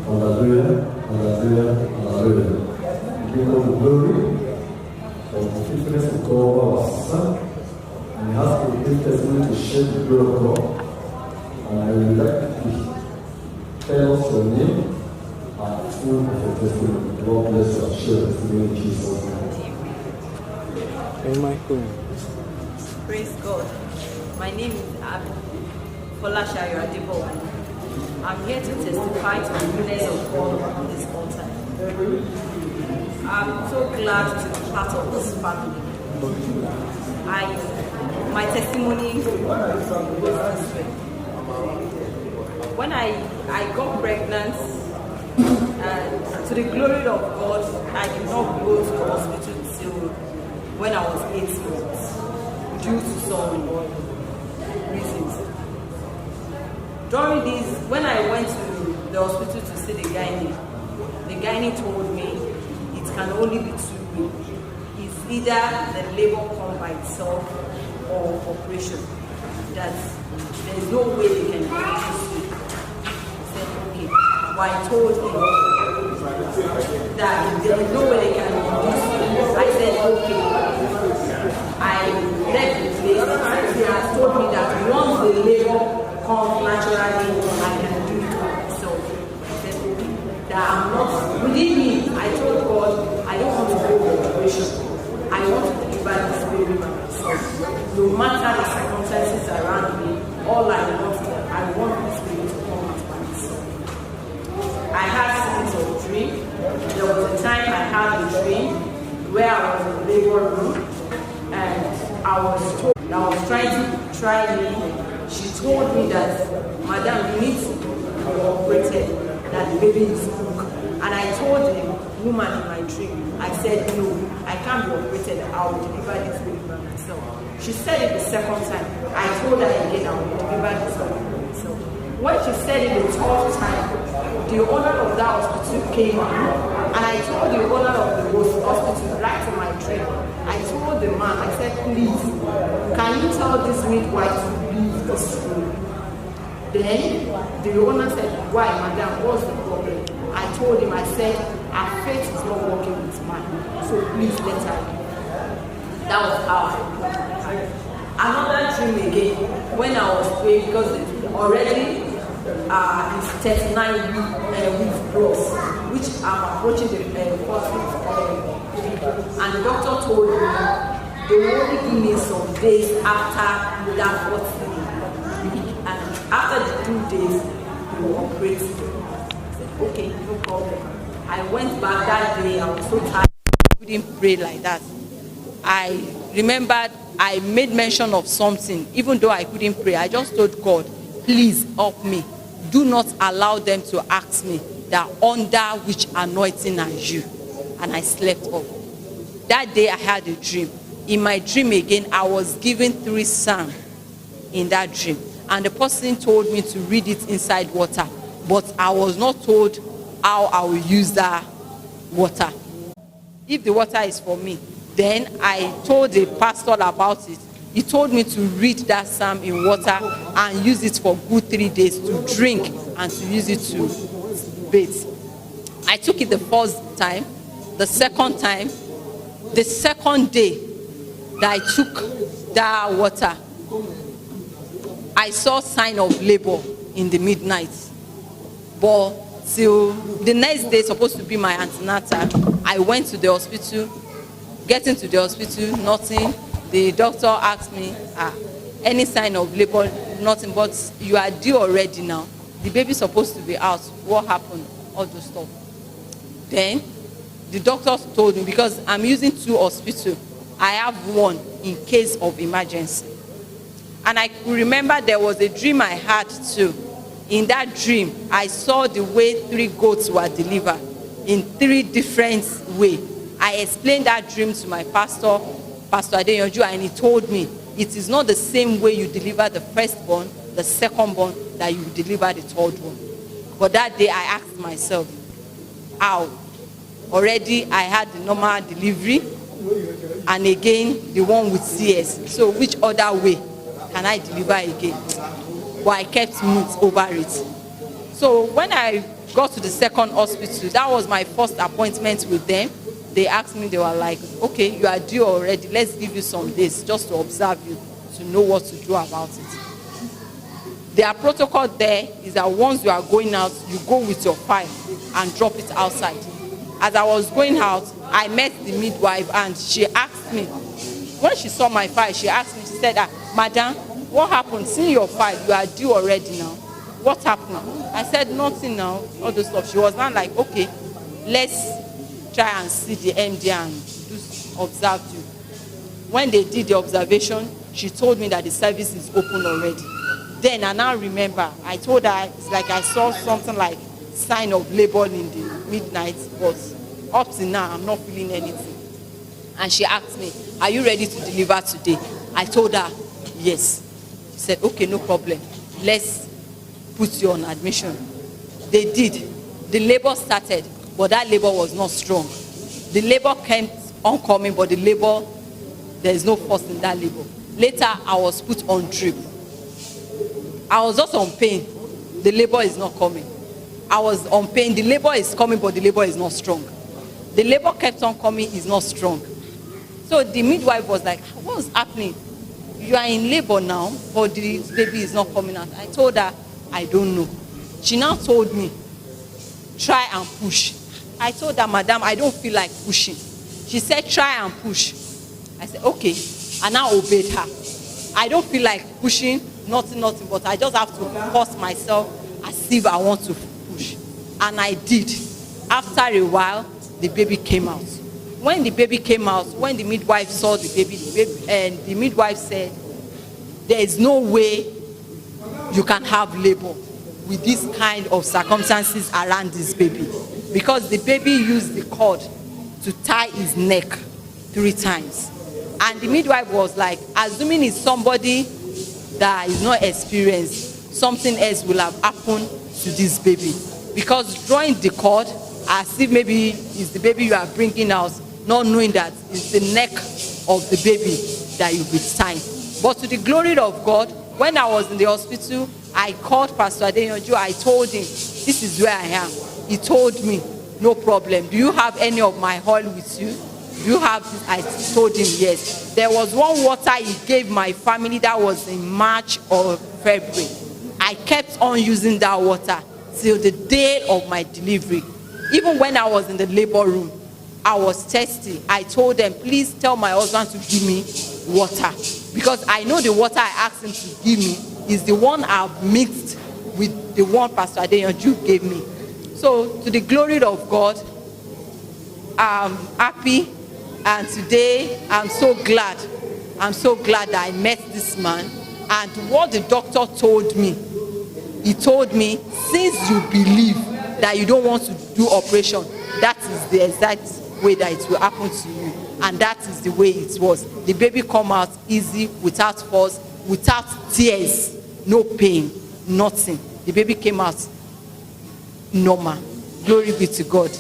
Hallelujah, hallelujah, hallelujah. Give God the glory for the faithfulness of God over our sister. And he has a great testimony to share the glory of God. And I would like to tell us your name and full of your testimony. God bless you and share the testimony in Jesus' name. Praise God. My name is Folashayo Adebo. I'm here to testify to the goodness of God on this altar. I'm so glad to be part of this family. My testimony goes this way. When I got pregnant, and to the glory of God, I did not go to the hospital till when I was 8 months due to some reasons. During this, when I went to the hospital to see the gynae told me it can only be 2 weeks. It's either the labor come by itself or operation. That there's no way they can do it this week. I said, okay. But I told him that there is no way they can do this week. I said, okay. I left the place. He has told me that once the labor comes naturally, I can do it. So I said, okay. That I'm not, within me, I told God, I don't want to go for operation. I want to deliver this baby by myself. No matter the circumstances around me, all I want this baby to come out by myself. I had series of dreams. There was a time I had a dream where I was in the labor room and I was told that I was trying to try me. She told me that, Madam, you need to be operated, that the baby is broke. And I told the woman in my dream, I said, no, I can't be operated, I will deliver this baby by myself. She said it the second time. I told her again, I will deliver this baby by myself. When she said it the third time, the owner of that hospital came in, and I told the owner of the hospital right in my dream, I told the man, I said, please, can you tell this midwife to leave this room? Then the owner said, why, madam, what's the problem? I told him, I said, her faith is not working with mine, so please let her leave. That was how I did. Another dream again, when I was praying, because already it's 39 weeks plus, which I'm approaching the fourth week, and the doctor told me they will only give me some days after that 4th week, and after the 2 days they will operate. I said, okay, no problem. I went back that day. I was so tired, I couldn't pray like that. I remembered I made mention of something, even though I couldn't pray. I just told God, please help me. Do not allow them to ask me that under which anointing are you. And I slept off. That day I had a dream. In my dream again, I was given 3 psalms in that dream. And the person told me to read it inside water. But I was not told how I will use that water. If the water is for me, then I told the pastor about it. He told me to read that psalm in water and use it for good 3 days to drink and to use it to bathe. I took it the first time, the second time, the second day that I took that water, I saw sign of labor in the midnight. But till the next day, supposed to be my antenatal, I went to the hospital. Getting to the hospital, nothing. The doctor asked me, any sign of labor, nothing, but you are due already now. The baby's supposed to be out. What happened? All those stuff. Then the doctor told me, because I'm using 2 hospitals, I have one in case of emergency. And I remember there was a dream I had too. In that dream, I saw the way 3 goats were delivered in 3 different ways. I explained that dream to my pastor, Pastor Adeyanju, and he told me it is not the same way you deliver the firstborn, the secondborn, that you deliver the third one. But that day I asked myself, how? Already I had the normal delivery, and again the one with CS. So which other way can I deliver again? But I kept mute over it. So when I got to the second hospital. That was my first appointment with them. They asked me, they were like, okay, you are due already. Let's give you some days just to observe you, to know what to do about it. Their protocol there is that once you are going out, you go with your file and drop it outside. As I was going out, I met the midwife and she asked me, when she saw my file, she asked me, she said, Madam, what happened? See your file, you are due already now. What happened? I said, nothing now, all the stuff. She was not like, okay, let's try and see the MD and observe you. When they did the observation, she told me that the service is open already. Then I now remember, I told her, it's like I saw something like sign of labor in the midnight, but up to now, I'm not feeling anything. And she asked me, are you ready to deliver today? I told her, yes. She said, okay, no problem. Let's put you on admission. They did. The labor started, but that labor was not strong. The labor kept on coming, but the labor, there is no force in that labor. Later, I was put on drip. I was just on pain. The labor is not coming. I was on pain. The labor is coming, but the labor is not strong. The labor kept on coming, is not strong. So the midwife was like, what's happening? You are in labor now, but the baby is not coming out. I told her, I don't know. She now told me, try and push. I told her, Madam, I don't feel like pushing. She said, try and push. I said, okay. I now obeyed her. I don't feel like pushing, nothing, but I just have to force myself as if I want to push. And I did. After a while, the baby came out. When the baby came out, when the midwife saw the baby, and the midwife said, there is no way you can have labor with this kind of circumstances around this baby. Because the baby used the cord to tie his neck 3 times. And the midwife was like, assuming it's somebody that is not experienced, something else will have happened to this baby. Because drawing the cord, as if maybe it's the baby you are bringing out, not knowing that it's the neck of the baby that you'll be tying. But to the glory of God, when I was in the hospital, I called Pastor Adeyanju. I told him, this is where I am. He told me, no problem. Do you have any of my oil with you? Do you have this? I told him yes. There was one water he gave my family that was in March or February. I kept on using that water till the day of my delivery. Even when I was in the labor room, I was thirsty. I told them, please tell my husband to give me water. Because I know the water I asked him to give me is the one I've mixed with the one Pastor Adeyanju gave me. So, to the glory of God, I'm happy. And today, I'm so glad. I'm so glad that I met this man. And what the doctor told me, he told me, since you believe that you don't want to do operation, that is the exact way that it will happen to you. And that is the way it was. The baby come out easy, without force, without tears, no pain, nothing. The baby came out normal. Glory be to God.